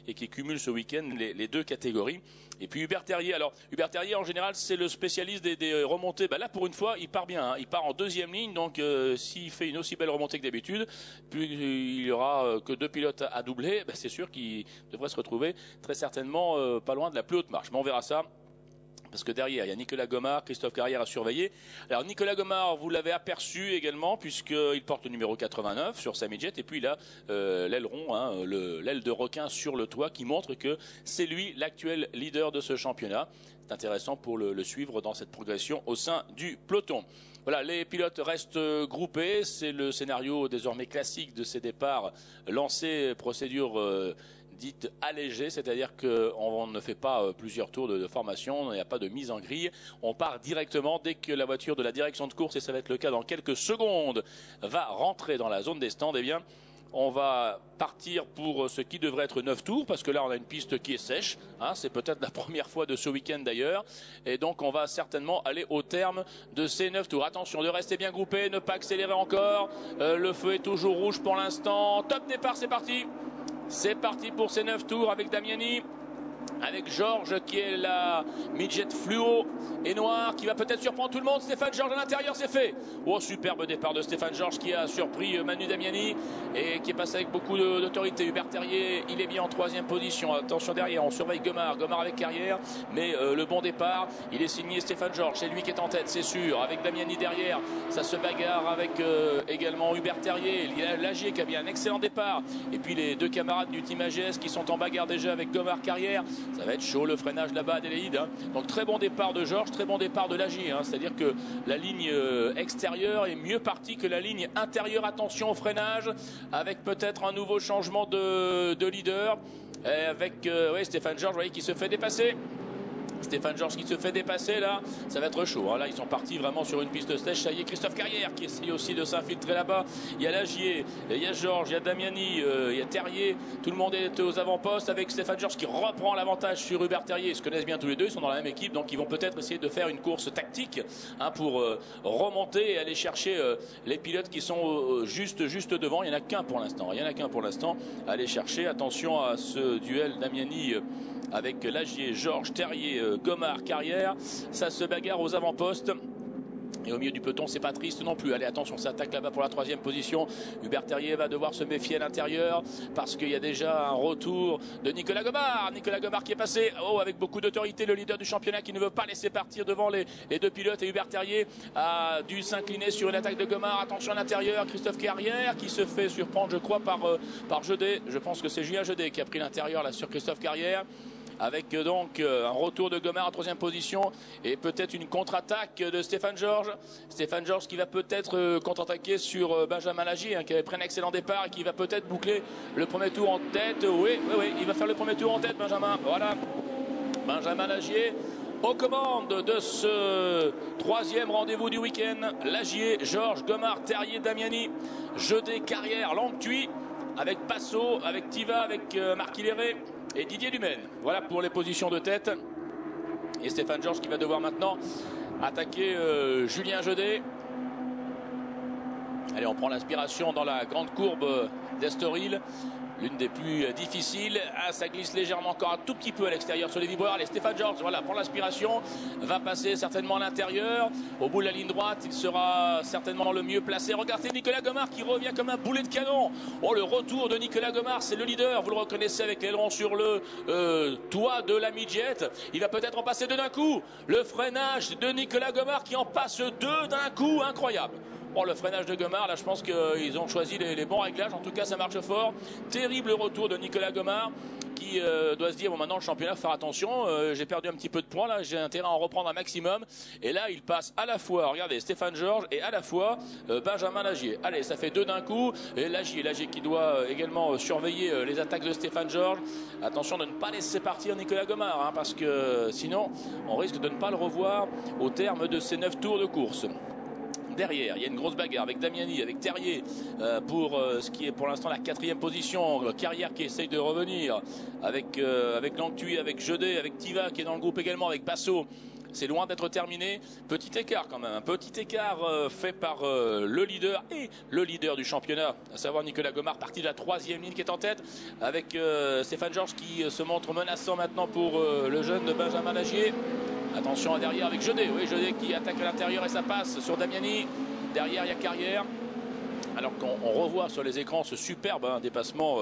et qui cumule ce week-end les deux catégories. Et puis Hubert Terrier. Alors Hubert Terrier en général c'est le spécialiste des remontées. Là pour une fois il part bien, hein. Il part en deuxième ligne, donc s'il fait une aussi belle remontée que d'habitude, puis il y aura que 2 pilotes à doubler, c'est sûr qu'il devrait se retrouver très certainement pas loin de la plus haute marche. Mais on verra ça. Parce que derrière, il y a Nicolas Gomard, Christophe Carrière à surveiller. Alors Nicolas Gomard, vous l'avez aperçu également, puisqu'il porte le numéro 89 sur sa midget. Et puis il a l'aileron, hein, l'aile de requin sur le toit, qui montre que c'est lui l'actuel leader de ce championnat. C'est intéressant pour le suivre dans cette progression au sein du peloton. Voilà, les pilotes restent groupés. C'est le scénario désormais classique de ces départs lancés, procédure dite allégée, c'est-à-dire qu'on ne fait pas plusieurs tours de formation, il n'y a pas de mise en grille, on part directement dès que la voiture de la direction de course, et ça va être le cas dans quelques secondes, va rentrer dans la zone des stands. Eh bien, on va partir pour ce qui devrait être 9 tours, parce que là on a une piste qui est sèche, hein, c'est peut-être la première fois de ce week-end d'ailleurs, et donc on va certainement aller au terme de ces 9 tours. Attention de rester bien groupé, ne pas accélérer encore, le feu est toujours rouge pour l'instant, top départ, c'est parti. C'est parti pour ces 9 tours avec Damiani, avec Georges qui est la midget fluo et noire, qui va peut-être surprendre tout le monde. Stéphane Georges à l'intérieur, c'est fait. Oh, superbe départ de Stéphane Georges qui a surpris Manu Damiani et qui est passé avec beaucoup d'autorité. Hubert Terrier, il est mis en 3e position. Attention derrière, on surveille Gomard avec Carrière, mais le bon départ, il est signé Stéphane Georges. C'est lui qui est en tête, c'est sûr. Avec Damiani derrière, ça se bagarre avec également Hubert Terrier. Il y a Lagier qui a bien un excellent départ. Et puis les deux camarades du team AGS qui sont en bagarre déjà avec Gomard Carrière. Ça va être chaud le freinage là-bas, Adélaïde, hein. Donc très bon départ de Georges, très bon départ de Lagier, hein. C'est-à-dire que la ligne extérieure est mieux partie que la ligne intérieure. Attention au freinage, avec peut-être un nouveau changement de leader, avec Stéphane Georges, vous voyez, qui se fait dépasser. Stéphane Georges qui se fait dépasser là, ça va être chaud, hein. Là ils sont partis vraiment sur une piste sèche. Ça y est, Christophe Carrière qui essaye aussi de s'infiltrer là-bas. Il y a Lagier, il y a Georges, il y a Damiani, il y a Terrier. Tout le monde est aux avant-postes avec Stéphane Georges qui reprend l'avantage sur Hubert Terrier. Ils se connaissent bien tous les deux, ils sont dans la même équipe, donc ils vont peut-être essayer de faire une course tactique, hein, pour remonter et aller chercher les pilotes qui sont juste devant. Il n'y en a qu'un pour l'instant, aller chercher. Attention à ce duel Damiani avec Lagier, Georges, Terrier, Gomard, Carrière. Ça se bagarre aux avant-postes. Et au milieu du peloton, c'est pas triste non plus. Allez, attention, ça attaque là-bas pour la 3e position. Hubert Terrier va devoir se méfier à l'intérieur parce qu'il y a déjà un retour de Nicolas Gomard. Nicolas Gomard qui est passé, avec beaucoup d'autorité, le leader du championnat qui ne veut pas laisser partir devant les deux pilotes. Et Hubert Terrier a dû s'incliner sur une attaque de Gomard. Attention à l'intérieur, Christophe Carrière qui se fait surprendre, je crois, par Jeudet. Je pense que c'est Julien Jeudet qui a pris l'intérieur là sur Christophe Carrière. Avec donc un retour de Gomard en 3e position et peut-être une contre-attaque de Stéphane Georges. Stéphane Georges qui va peut-être contre-attaquer sur Benjamin Lagier, hein, qui avait pris un excellent départ et qui va peut-être boucler le premier tour en tête. Oui, il va faire le premier tour en tête, Benjamin. Voilà, Benjamin Lagier aux commandes de ce 3e rendez-vous du week-end. Lagier, Georges, Gomard, Terrier, Damiani, Jeudet, Carrière, Longtuit, avec Passot, avec Tiva, avec Marc Hilleret et Didier Dumaine. Voilà pour les positions de tête. Et Stéphane Georges qui va devoir maintenant attaquer Julien Jeudet. Allez, on prend l'inspiration dans la grande courbe d'Estoril. L'une des plus difficiles. Ça glisse légèrement encore un tout petit peu à l'extérieur sur les vibreurs. Allez, Stéphane Georges, voilà, prend l'inspiration. Va passer certainement à l'intérieur. Au bout de la ligne droite, il sera certainement le mieux placé. Regardez Nicolas Gomard qui revient comme un boulet de canon. Oh, le retour de Nicolas Gomard, c'est le leader. Vous le reconnaissez avec l'aileron sur le toit de la midget. Il va peut-être en passer deux d'un coup. Le freinage de Nicolas Gomard qui en passe deux d'un coup. Incroyable. Bon, le freinage de Gomard, là je pense qu'ils ont choisi les bons réglages, en tout cas ça marche fort. Terrible retour de Nicolas Gomard qui doit se dire, bon maintenant le championnat, faut faire attention, j'ai perdu un petit peu de points là, j'ai intérêt à en reprendre un maximum. Et là il passe à la fois, regardez, Stéphane Georges et à la fois Benjamin Lagier. Allez, ça fait deux d'un coup, et Lagier qui doit également surveiller les attaques de Stéphane Georges. Attention de ne pas laisser partir Nicolas Gomard, hein, parce que sinon on risque de ne pas le revoir au terme de ces 9 tours de course. Derrière, il y a une grosse bagarre avec Damiani, avec Terrier pour ce qui est pour l'instant la 4e position. Carrière qui essaye de revenir avec Longtuit, avec Jeudet, avec Tiva qui est dans le groupe également, avec Passot, c'est loin d'être terminé. Petit écart quand même, un petit écart fait par le leader et le leader du championnat, à savoir Nicolas Gomard, parti de la 3e ligne qui est en tête, avec Stéphane Georges qui se montre menaçant maintenant pour le jeune de Benjamin Lagier. Attention à derrière avec Jeudet, oui, Jeudet qui attaque à l'intérieur et ça passe sur Damiani. Derrière il y a Carrière. Alors qu'on revoit sur les écrans ce superbe dépassement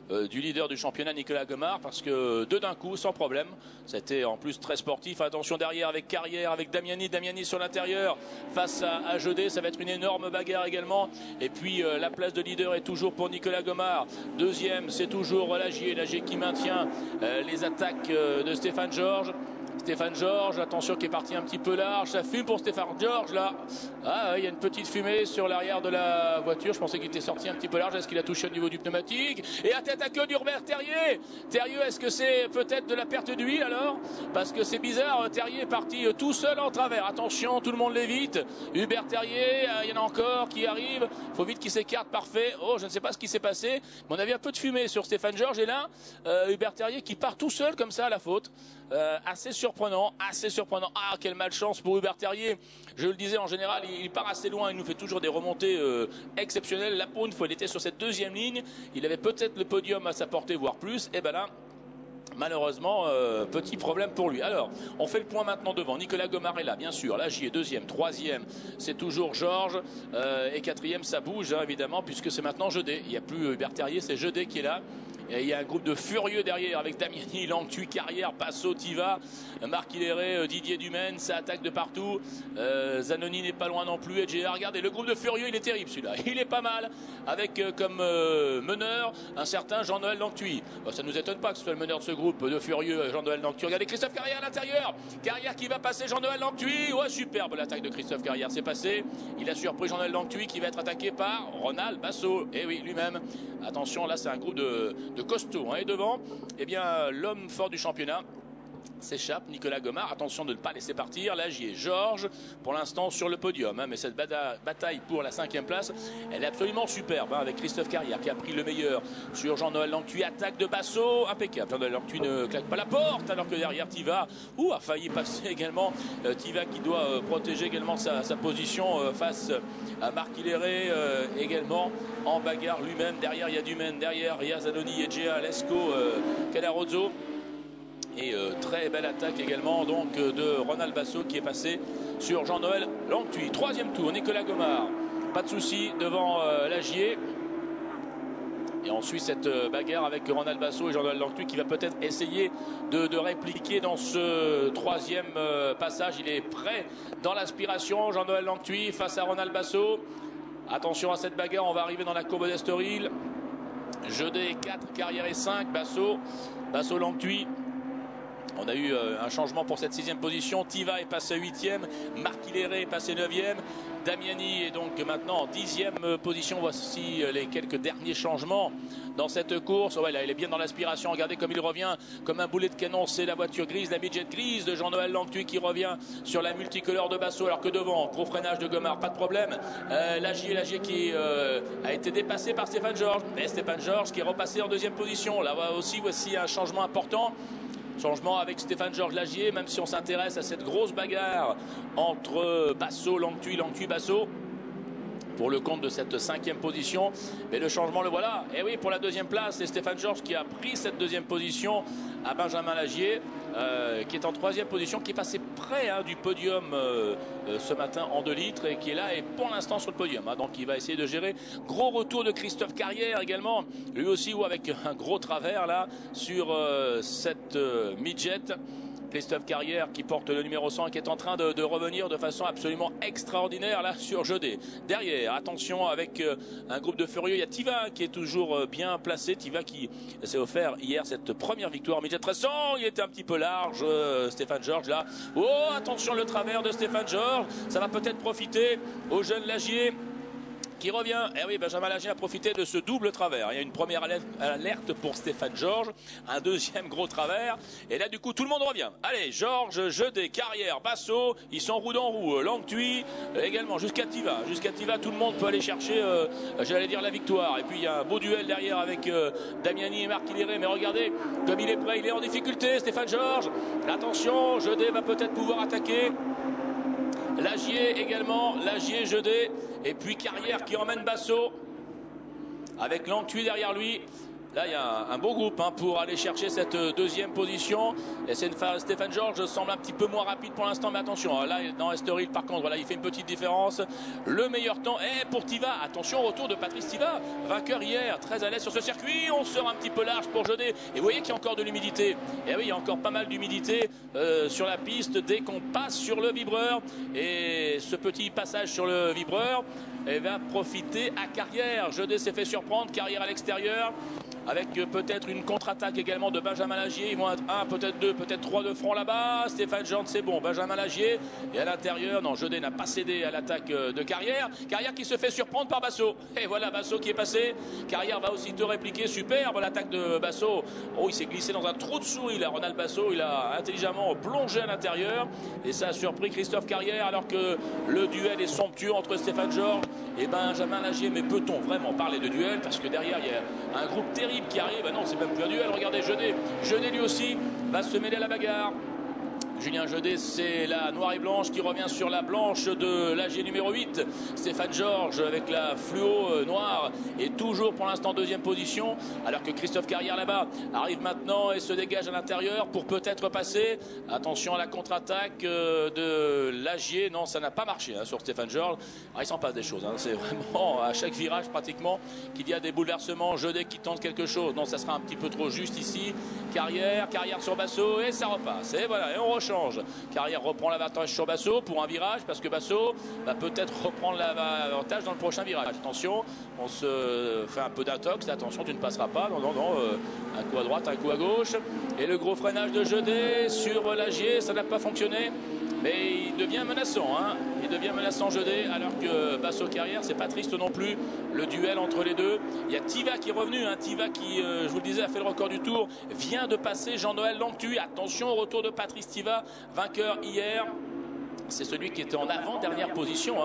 du leader du championnat Nicolas Gomard, parce que deux d'un coup sans problème, c'était en plus très sportif. Attention derrière avec Carrière, avec Damiani sur l'intérieur face à Jeudet, ça va être une énorme bagarre également. Et puis la place de leader est toujours pour Nicolas Gomard. Deuxième c'est toujours Lagier qui maintient les attaques de Stéphane Georges. Stéphane Georges, attention qui est parti un petit peu large, ça fume pour Stéphane Georges là. Ah, il y a une petite fumée sur l'arrière de la voiture, je pensais qu'il était sorti un petit peu large, est-ce qu'il a touché au niveau du pneumatique? Et à tête à queue d'Hubert Terrier. Terrier, est-ce que c'est peut-être de la perte d'huile alors? Parce que c'est bizarre, Terrier est parti tout seul en travers. Attention, tout le monde l'évite. Hubert Terrier, il y en a encore qui arrivent, il faut vite qu'il s'écarte, parfait. Oh, je ne sais pas ce qui s'est passé, mais on avait un peu de fumée sur Stéphane Georges et là, Hubert Terrier qui part tout seul comme ça à la faute. Assez surprenant, assez surprenant. Ah, quelle malchance pour Hubert Terrier. Je le disais, en général, il part assez loin. Il nous fait toujours des remontées exceptionnelles. Là, pour une fois, il était sur cette deuxième ligne. Il avait peut-être le podium à sa portée, voire plus. Et ben là, malheureusement, petit problème pour lui. Alors, on fait le point maintenant devant. Nicolas Gomard est là, bien sûr. Là, j'y ai deuxième, troisième, c'est toujours Georges. Et quatrième, ça bouge, hein, évidemment, puisque c'est maintenant Jeudet. Il n'y a plus Hubert Terrier, c'est Jeudet qui est là. Et il y a un groupe de furieux derrière avec Damiani, Langtuy, Carrière, Passot, Tiva, Marc Hilleret, Didier Dumaine, ça attaque de partout. Zanoni n'est pas loin non plus. Et regardez, le groupe de furieux, il est terrible celui-là. Il est pas mal avec comme meneur un certain Jean-Noël Langtuy. Bon, ça ne nous étonne pas que ce soit le meneur de ce groupe de furieux, Jean-Noël Langtuy. Regardez Christophe Carrière à l'intérieur. Carrière qui va passer Jean-Noël Langtuy. Ouais, superbe l'attaque de Christophe Carrière, c'est passé. Il a surpris Jean-Noël Langtuy qui va être attaqué par Ronald Basso. Et oui, lui-même. Attention, là c'est un groupe de costaud, hein. Et devant, eh bien, l'homme fort du championnat s'échappe, Nicolas Gomard. Attention de ne pas laisser partir. Là, j'y ai Georges pour l'instant sur le podium, hein. Mais cette bataille pour la 5e place, elle est absolument superbe, hein, avec Christophe Carrière qui a pris le meilleur sur Jean-Noël Langtuy. Attaque de Basso, impeccable. Jean-Noël Langtuy ne claque pas la porte, alors que derrière Tiva a failli passer également. Tiva qui doit protéger également sa position face à Marc Hilleret, également en bagarre lui-même. Derrière, il y a Dumaine, derrière, il y a Zanoni, Egea, Lescaut, Canarozzo. Et très belle attaque également donc de Ronald Basso qui est passé sur Jean-Noël Langtuy. 3e tour, Nicolas Gomard. Pas de souci devant Lagier. Et on suit cette bagarre avec Ronald Basso et Jean-Noël Langtuy qui va peut-être essayer de répliquer dans ce 3e passage. Il est prêt dans l'aspiration. Jean-Noël Langtuy face à Ronald Basso. Attention à cette bagarre, on va arriver dans la courbe d'Estoril. Jeudet 4, Carrière et 5, Basso Langtuy. On a eu un changement pour cette 6e position. Tiva est passé 8e. Marc Hilleret est passé 9e. Damiani est donc maintenant en 10e position. Voici les quelques derniers changements dans cette course. Ouais, là, il est bien dans l'aspiration. Regardez comme il revient comme un boulet de canon. C'est la voiture grise, la midget grise de Jean-Noël Langtuy qui revient sur la multicolore de Basso. Alors que devant, gros freinage de Gomard, pas de problème. Lagier qui a été dépassé par Stéphane Georges. Mais Stéphane Georges qui est repassé en 2e position. Là aussi, voici un changement important. Changement avec Stéphane Georges Lagier, même si on s'intéresse à cette grosse bagarre entre Basso, Langtuy, Basso pour le compte de cette 5e position. Mais le changement, le voilà. Et oui, pour la 2e place, c'est Stéphane Georges qui a pris cette 2e position à Benjamin Lagier, qui est en 3e position, qui est passé près du podium ce matin en 2 litres et qui est là et pour l'instant sur le podium. Hein. Donc il va essayer de gérer. Gros retour de Christophe Carrière également, lui aussi ou avec un gros travers là sur cette midget. Christophe Carrière qui porte le numéro 100 qui est en train de revenir de façon absolument extraordinaire là sur Jeudet. Derrière, attention avec un groupe de furieux, il y a Tiva qui est toujours bien placé. Tiva qui s'est offert hier cette première victoire midget 1300. Il était un petit peu large, Stéphane Georges là. Oh, attention le travers de Stéphane Georges, ça va peut-être profiter au jeune Lagier. qui revient. Et oui, Benjamin Lagier a profité de ce double travers. Il y a une première alerte pour Stéphane Georges, un deuxième gros travers. Et là, du coup, tout le monde revient. Allez, Georges, Jeudé, Carrière, Basso, ils sont roue dans roue. Langtuy également, jusqu'à Tiva. Jusqu'à Tiva, tout le monde peut aller chercher, j'allais dire, la victoire. Et puis, il y a un beau duel derrière avec Damiani et Marc Hilleret. Mais regardez, comme il est prêt, il est en difficulté, Stéphane Georges. Attention, Jeudé va peut-être pouvoir attaquer. Lagier également, Lagier, Jeudé, et puis Carrière qui emmène Basso avec Langtuy derrière lui. Là, il y a un beau groupe pour aller chercher cette deuxième position. Et Stéphane Georges semble un petit peu moins rapide pour l'instant, mais attention, là, dans Estoril, par contre, voilà, il fait une petite différence. Le meilleur temps est pour Tiva. Attention, retour de Patrice Tiva, vainqueur hier, très à l'aise sur ce circuit. On sort un petit peu large pour Jeudé. Et vous voyez qu'il y a encore de l'humidité. Et oui, il y a encore pas mal d'humidité sur la piste dès qu'on passe sur le vibreur. Et ce petit passage sur le vibreur va profiter à Carrière. Jeudé s'est fait surprendre, Carrière à l'extérieur. Avec peut-être une contre-attaque également de Benjamin Lagier. Ils vont être 1, peut-être 2, peut-être 3 de front là-bas. Stéphane Georges, c'est bon. Benjamin Lagier. Et à l'intérieur, non, Jeudé n'a pas cédé à l'attaque de Carrière. Carrière qui se fait surprendre par Basso. Et voilà Basso qui est passé. Carrière va aussi te répliquer. Superbe l'attaque de Basso. Oh, il s'est glissé dans un trou de souris là. Ronald Basso, il a intelligemment plongé à l'intérieur. Et ça a surpris Christophe Carrière alors que le duel est somptueux entre Stéphane Georges et Benjamin Lagier. Mais peut-on vraiment parler de duel? Parce que derrière, il y a un groupe terrible qui arrive. Ah non, c'est même plus un duel. Regardez Jeudé. Jeudé lui aussi va se mêler à la bagarre. Julien Jeudé, c'est la noire et blanche qui revient sur la blanche de Lagier numéro 8. Stéphane Georges avec la fluo noire est toujours pour l'instant deuxième position. Alors que Christophe Carrière là-bas arrive maintenant et se dégage à l'intérieur pour peut-être passer. Attention à la contre-attaque de Lagier. Non, ça n'a pas marché sur Stéphane Georges. Il s'en passe des choses. C'est vraiment à chaque virage pratiquement qu'il y a des bouleversements. Jeudé qui tente quelque chose. Non, ça sera un petit peu trop juste ici. Carrière sur Basso et ça repasse. Et voilà, et on rechange. Carrière reprend l'avantage sur Basso pour un virage parce que Basso va peut-être reprendre l'avantage dans le prochain virage. Attention, on se fait un peu d'intox. Attention, tu ne passeras pas. Non, un coup à droite, un coup à gauche. Et le gros freinage de Jeudé sur Lagier, ça n'a pas fonctionné. Mais il devient menaçant. Il devient menaçant Jeudé alors que Basso Carrière, c'est pas triste non plus. Le duel entre les deux. Il y a Tiva qui est revenu. Tiva qui, je vous le disais, a fait le record du tour. Vient de passer Jean-Noël Langtuy. Attention au retour de Patrice Tiva, vainqueur hier. C'est celui qui était en avant-dernière position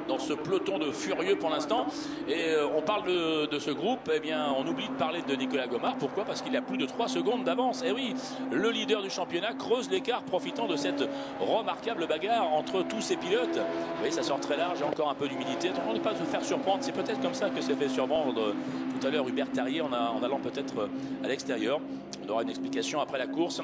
dans ce peloton de furieux pour l'instant. Et on parle de ce groupe, eh bien, on oublie de parler de Nicolas Gomard. Pourquoi? Parce qu'il a plus de 3 secondes d'avance. Et oui, le leader du championnat creuse l'écart, profitant de cette remarquable bagarre entre tous ces pilotes. Vous voyez, ça sort très large, il y a encore un peu d'humidité. On n'est pas se faire surprendre. C'est peut-être comme ça que s'est fait surprendre tout à l'heure Hubert Terrier en allant peut-être à l'extérieur. On aura une explication après la course.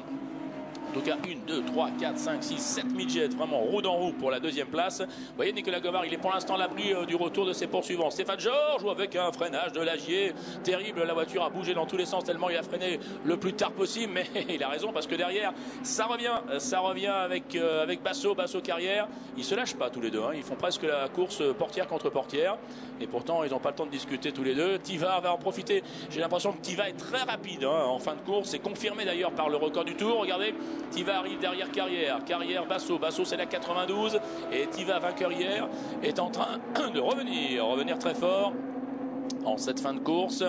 En tout cas, 1, 2, 3, 4, 5, 6, 7 midgets, vraiment roue dans roue pour la deuxième place. Vous voyez, Nicolas Gomard, il est pour l'instant à l'abri du retour de ses poursuivants. Stéphane Georges, avec un freinage de Lagier terrible. La voiture a bougé dans tous les sens tellement il a freiné le plus tard possible. Mais il a raison parce que derrière, ça revient avec Basso Carrière. Ils se lâchent pas tous les deux. Ils font presque la course portière contre portière. Et pourtant, ils n'ont pas le temps de discuter tous les deux. Tiva va en profiter. J'ai l'impression que Tiva est très rapide en fin de course. C'est confirmé d'ailleurs par le record du tour. Regardez. Tiva arrive derrière Carrière, Basso c'est la 92 et Tiva, vainqueur hier, est en train de revenir très fort en cette fin de course.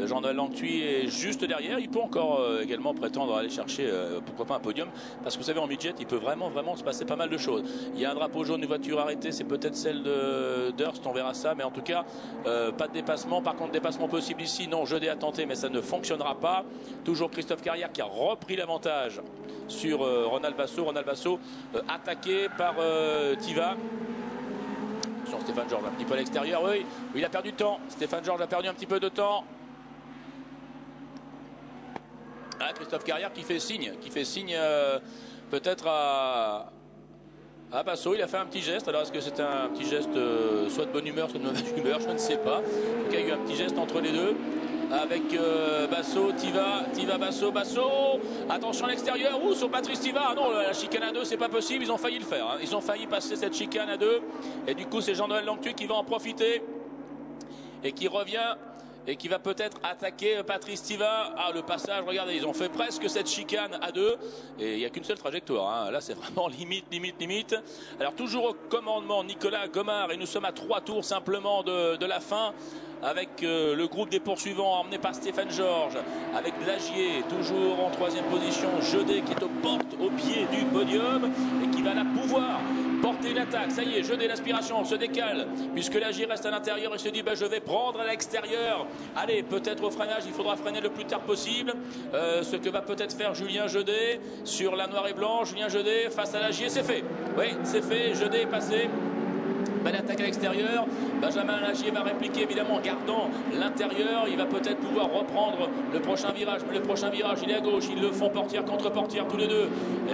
Jean-Noël Langtuy est juste derrière. Il peut encore également prétendre aller chercher pourquoi pas un podium, parce que vous savez, en midget il peut vraiment se passer pas mal de choses. Il y a un drapeau jaune, une voiture arrêtée, c'est peut-être celle de Durst, on verra ça, mais en tout cas pas de dépassement. Par contre, dépassement possible ici, non, Jeudé a tenté mais ça ne fonctionnera pas. Toujours Christophe Carrière qui a repris l'avantage sur Ronald Basso attaqué par Tiva. Sur Stéphane Georges un petit peu à l'extérieur. Oui, il a perdu de temps. Stéphane Georges a perdu un petit peu de temps. Christophe Carrière qui fait signe peut-être à Basso. Il a fait un petit geste. Alors est-ce que c'est un petit geste soit de bonne humeur, soit de mauvaise humeur, je ne sais pas. En tout cas, il y a eu un petit geste entre les deux. Avec Basso, Tiva, Basso. Attention à l'extérieur. Sur Patrice Tiva. Ah non, la chicane à 2, c'est pas possible. Ils ont failli le faire. Ils ont failli passer cette chicane à 2. Et du coup, c'est Jean-Noël Langtuy qui va en profiter. Et qui revient et qui va peut-être attaquer Patrice Tiva. Ah, le passage, regardez, ils ont fait presque cette chicane à deux et il n'y a qu'une seule trajectoire, hein. Là c'est vraiment limite. Alors toujours au commandement Nicolas Gomard et nous sommes à 3 tours simplement de la fin, avec le groupe des poursuivants emmené par Stéphane Georges, avec Lagier toujours en 3e position, Jeudet qui est aux portes, au pied du podium et qui va là pouvoir porter une attaque. Ça y est, Jeudet, l'aspiration se décale puisque Lagier reste à l'intérieur et se dit bah, je vais prendre à l'extérieur. Allez, peut-être au freinage, il faudra freiner le plus tard possible, ce que va peut-être faire Julien Jeudet sur la noire et blanc. Julien Jeudet face à Lagier, c'est fait. Oui, c'est fait, Jeudet est passé. Belle attaque à l'extérieur. Benjamin Lagier va répliquer évidemment en gardant l'intérieur. Il va peut-être pouvoir reprendre le prochain virage. Mais le prochain virage, il est à gauche. Ils le font portière contre portière tous les deux.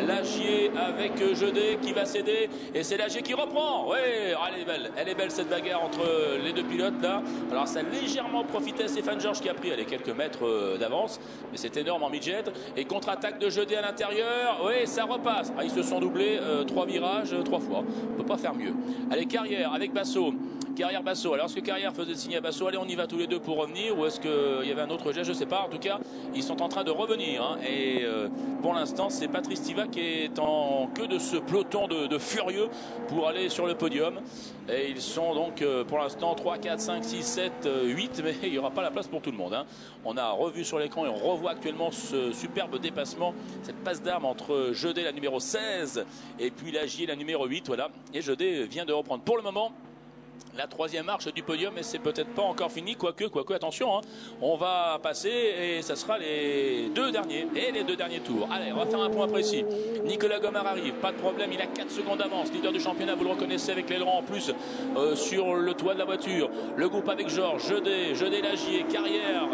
Lagier avec Jeudet qui va céder. Et c'est Lagier qui reprend. Oui, elle est belle. Elle est belle cette bagarre entre les deux pilotes là. Alors ça a légèrement profité à Stéphane Georges qui a pris quelques mètres d'avance. Mais c'est énorme en midget. Et contre-attaque de Jeudet à l'intérieur. Oui, ça repasse. Ah, ils se sont doublés 3 virages 3 fois. On ne peut pas faire mieux. Allez, Carrière avec Basso. Carrière Basso. Alors est-ce que Carrière faisait signe à Basso, allez on y va tous les deux pour revenir, ou est-ce qu'il y avait un autre geste, je ne sais pas. En tout cas ils sont en train de revenir, hein. Et pour l'instant c'est Patrice Tiva qui est en queue de ce peloton de furieux pour aller sur le podium. Et ils sont donc pour l'instant 3, 4, 5, 6, 7, 8, mais il n'y aura pas la place pour tout le monde, hein. On a revu sur l'écran et on revoit actuellement ce superbe dépassement, cette passe d'armes entre Jeudet la numéro 16 et puis Lagier la numéro 8, voilà. Et Jeudet vient de reprendre pour le moment la 3e marche du podium, et c'est peut-être pas encore fini, quoique attention, hein, on va passer et ça sera les 2 derniers et les 2 derniers tours. Allez, on va faire un point précis. Nicolas Gomard arrive, pas de problème, il a 4 secondes d'avance, leader du championnat, vous le reconnaissez avec l'aileron en plus sur le toit de la voiture. Le groupe avec Georges, Jeudet Lagier, Carrière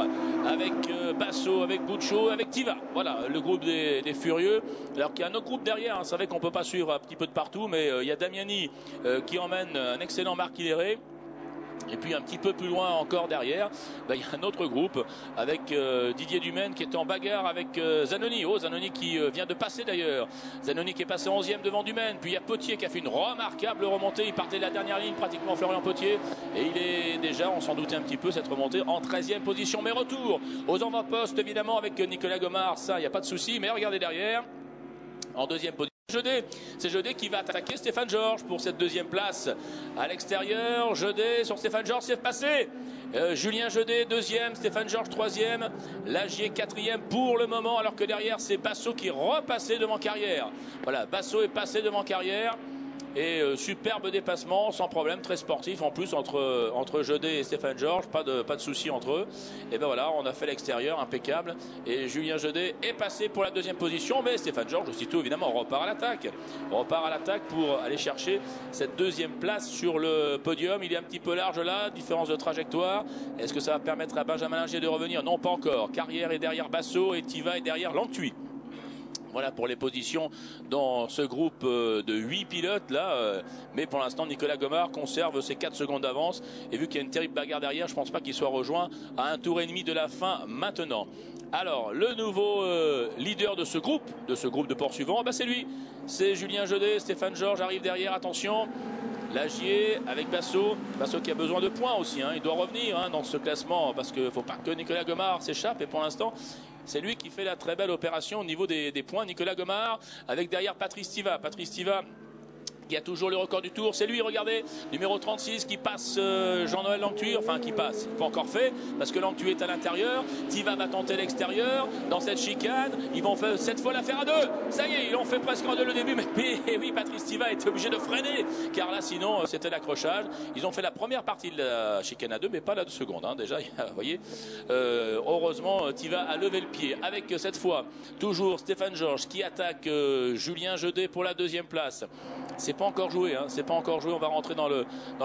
avec Basso, avec Boucho, avec Tiva. Voilà le groupe des furieux. Alors qu'il y a un autre groupe derrière, hein. C'est vrai qu'on peut pas suivre un petit peu de partout, mais il y a Damiani qui emmène un excellent Marc Hilleret. Et puis un petit peu plus loin encore derrière, il y a un autre groupe avec Didier Dumaine qui est en bagarre avec Zanoni. Oh, Zanoni qui vient de passer d'ailleurs. Zanoni qui est passé 11e devant Dumaine. Puis il y a Potier qui a fait une remarquable remontée. Il partait de la dernière ligne pratiquement, Florian Potier. Et il est déjà, on s'en doutait un petit peu, cette remontée en 13e position. Mais retour aux avant-postes évidemment avec Nicolas Gomard. Ça, il n'y a pas de souci. Mais regardez derrière, en 2e position. C'est Jeudet qui va attaquer Stéphane Georges pour cette 2e place à l'extérieur. Jeudet sur Stéphane Georges, c'est passé. Julien Jeudet 2e, Stéphane Georges 3e, Lagier 4e pour le moment, alors que derrière c'est Basso qui est repassé devant Carrière. Voilà, Basso est passé devant Carrière. Et superbe dépassement, sans problème, très sportif en plus entre Jeudet et Stéphane Georges, pas de souci entre eux. Et ben voilà, on a fait l'extérieur, impeccable. Et Julien Jeudet est passé pour la 2e position, mais Stéphane Georges aussitôt évidemment repart à l'attaque. Repart à l'attaque pour aller chercher cette 2e place sur le podium. Il est un petit peu large là, différence de trajectoire. Est-ce que ça va permettre à Benjamin Lagier de revenir? Non, pas encore. Carrière est derrière Basso et Tiva est derrière Lanthuy. Voilà pour les positions dans ce groupe de 8 pilotes là. Mais pour l'instant, Nicolas Gomard conserve ses 4 secondes d'avance. Et vu qu'il y a une terrible bagarre derrière, je ne pense pas qu'il soit rejoint à un tour et demi de la fin maintenant. Alors, le nouveau leader de ce groupe de poursuivants, c'est lui. C'est Julien Jeudet. Stéphane Georges arrive derrière, attention. Lagier avec Basso. Basso qui a besoin de points aussi, hein. Il doit revenir, hein, dans ce classement parce qu'il ne faut pas que Nicolas Gomard s'échappe. Et pour l'instant, c'est lui qui fait la très belle opération au niveau des points. Nicolas Gomard avec derrière Patrice Tiva. Patrice Tiva qui a toujours le record du tour, c'est lui, regardez, numéro 36 qui passe Jean-Noël Lanthuy, enfin qui passe, pas encore fait, parce que Lanthuy est à l'intérieur, Tiva va tenter l'extérieur, dans cette chicane, ils vont faire, cette fois la faire à 2, ça y est, ils l'ont fait presque à 2 le début, mais oui, Patrice Tiva était obligé de freiner, car là sinon c'était l'accrochage. Ils ont fait la première partie de la chicane à 2, mais pas la seconde, hein. Déjà, vous voyez, heureusement Tiva a levé le pied, avec cette fois, toujours Stéphane Georges qui attaque Julien Jeudet pour la 2e place. C'est pas encore joué, hein. C'est pas encore joué. On va rentrer dans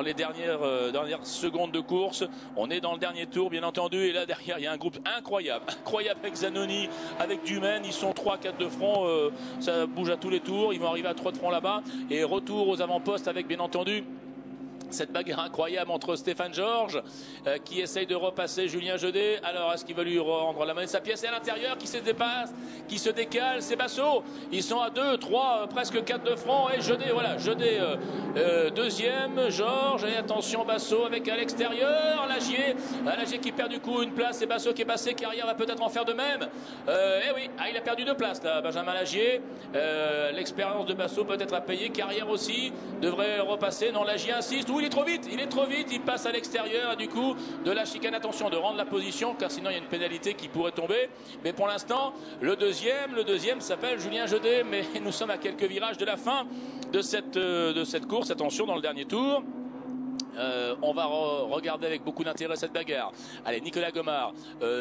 les dernières secondes de course. On est dans le dernier tour, bien entendu. Et là derrière, il y a un groupe incroyable avec Zanoni, avec Dumaine. Ils sont 3-4 de front. Ça bouge à tous les tours. Ils vont arriver à 3 de front là-bas. Et retour aux avant-postes avec, bien entendu, Cette bagarre incroyable entre Stéphane Georges qui essaye de repasser Julien Jeudé. Alors est-ce qu'il va lui rendre la monnaie de sa pièce? Et à l'intérieur qui se dépasse, qui se décale, c'est Basso. Ils sont à 2, 3, presque 4 de front. Et Jeudé, voilà, Jeudé deuxième, Georges. Et attention Basso avec à l'extérieur. Lagier qui perd du coup une place. Et Basso qui est passé. Carrière va peut-être en faire de même. Et oui, il a perdu 2 places là, Benjamin Lagier. L'expérience de Basso peut-être à payer. Carrière aussi devrait repasser. Non, Lagier insiste. Il est trop vite, il passe à l'extérieur du coup de la chicane. Attention de rendre la position car sinon il y a une pénalité qui pourrait tomber. Mais pour l'instant, le deuxième s'appelle Julien Jeudé. Mais nous sommes à quelques virages de la fin de cette course. Attention dans le dernier tour. On va regarder avec beaucoup d'intérêt cette bagarre. Allez, Nicolas Gomard,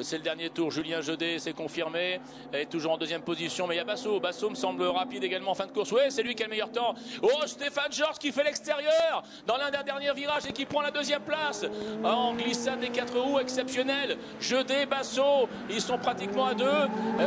c'est le dernier tour. Julien Jeudé, c'est confirmé, est toujours en deuxième position. Mais il y a Basso. Basso me semble rapide également en fin de course. Oui, c'est lui qui a le meilleur temps. Oh, Stéphane Georges qui fait l'extérieur dans l'un des derniers virages et qui prend la deuxième place. En glissade des 4 roues, exceptionnel. Jeudé, Basso, ils sont pratiquement à 2.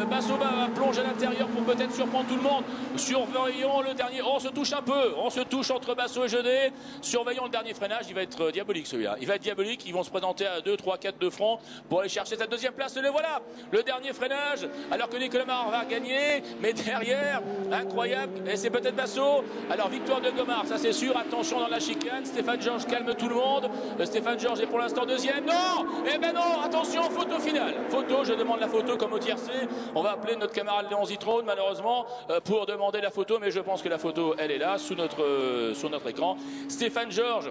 Basso va plonger à l'intérieur pour peut-être surprendre tout le monde. Surveillons le dernier. On se touche un peu. On se touche entre Basso et Jeudé. Surveillons le dernier freinage. Il va être diabolique celui-là. Il va être diabolique. Ils vont se présenter à 2, 3, 4 de front pour aller chercher cette deuxième place. Le voilà, le dernier freinage. Alors que Nicolas Gomard va gagner. Mais derrière, incroyable. Et c'est peut-être Basso. Alors victoire de Gomard, ça c'est sûr. Attention dans la chicane. Stéphane Georges calme tout le monde. Stéphane Georges est pour l'instant deuxième. Non, eh ben non. Attention, photo finale. Photo, je demande la photo comme au tiercé. On va appeler notre camarade Léon Zitrone malheureusement pour demander la photo. Mais je pense que la photo, elle est là sous notre écran. Stéphane Georges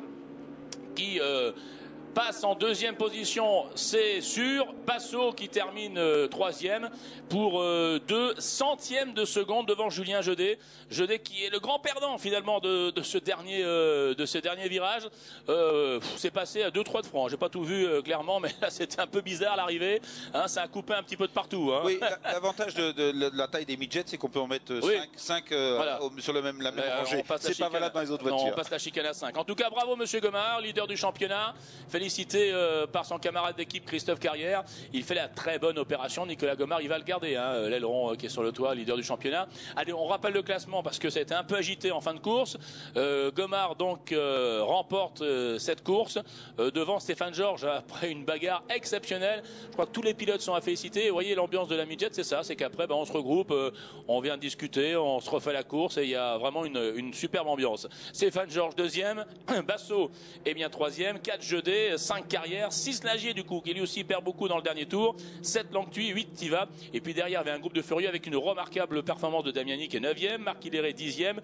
qui passe en deuxième position, c'est sûr. Basso qui termine troisième pour 2 centièmes de seconde devant Julien Jeudé. Jeudé qui est le grand perdant finalement de ce dernier virage. C'est passé à 2-3 de francs. J'ai pas tout vu clairement, mais là c'était un peu bizarre l'arrivée. Hein, ça a coupé un petit peu de partout. Hein. Oui, l'avantage de la taille des midgets, c'est qu'on peut en mettre 5 voilà. Sur la même rangée. C'est pas valable dans les autres voitures. Non, on passe la chicane à 5. En tout cas, bravo Monsieur Gomard, leader du championnat. Félicité par son camarade d'équipe Christophe Carrière. Il fait la très bonne opération. Nicolas Gomard, il va le garder, hein, l'aileron qui est sur le toit, leader du championnat. Allez, on rappelle le classement parce que ça a été un peu agité en fin de course. Gomard donc remporte cette course devant Stéphane Georges après une bagarre exceptionnelle. Je crois que tous les pilotes sont à féliciter. Vous voyez l'ambiance de la midget, c'est ça, c'est qu'après on se regroupe, on vient discuter, on se refait la course et il y a vraiment une superbe ambiance. Stéphane Georges deuxième, Basso est bien troisième, 4 Jeudé, 5 Carrière, 6 Lagier du coup qui lui aussi perd beaucoup dans le dernier tour, 7 Langtuy, 8 Tiva et puis derrière il y avait un groupe de furieux avec une remarquable performance de Damiani qui est 9e, Marc Hilleret 10e.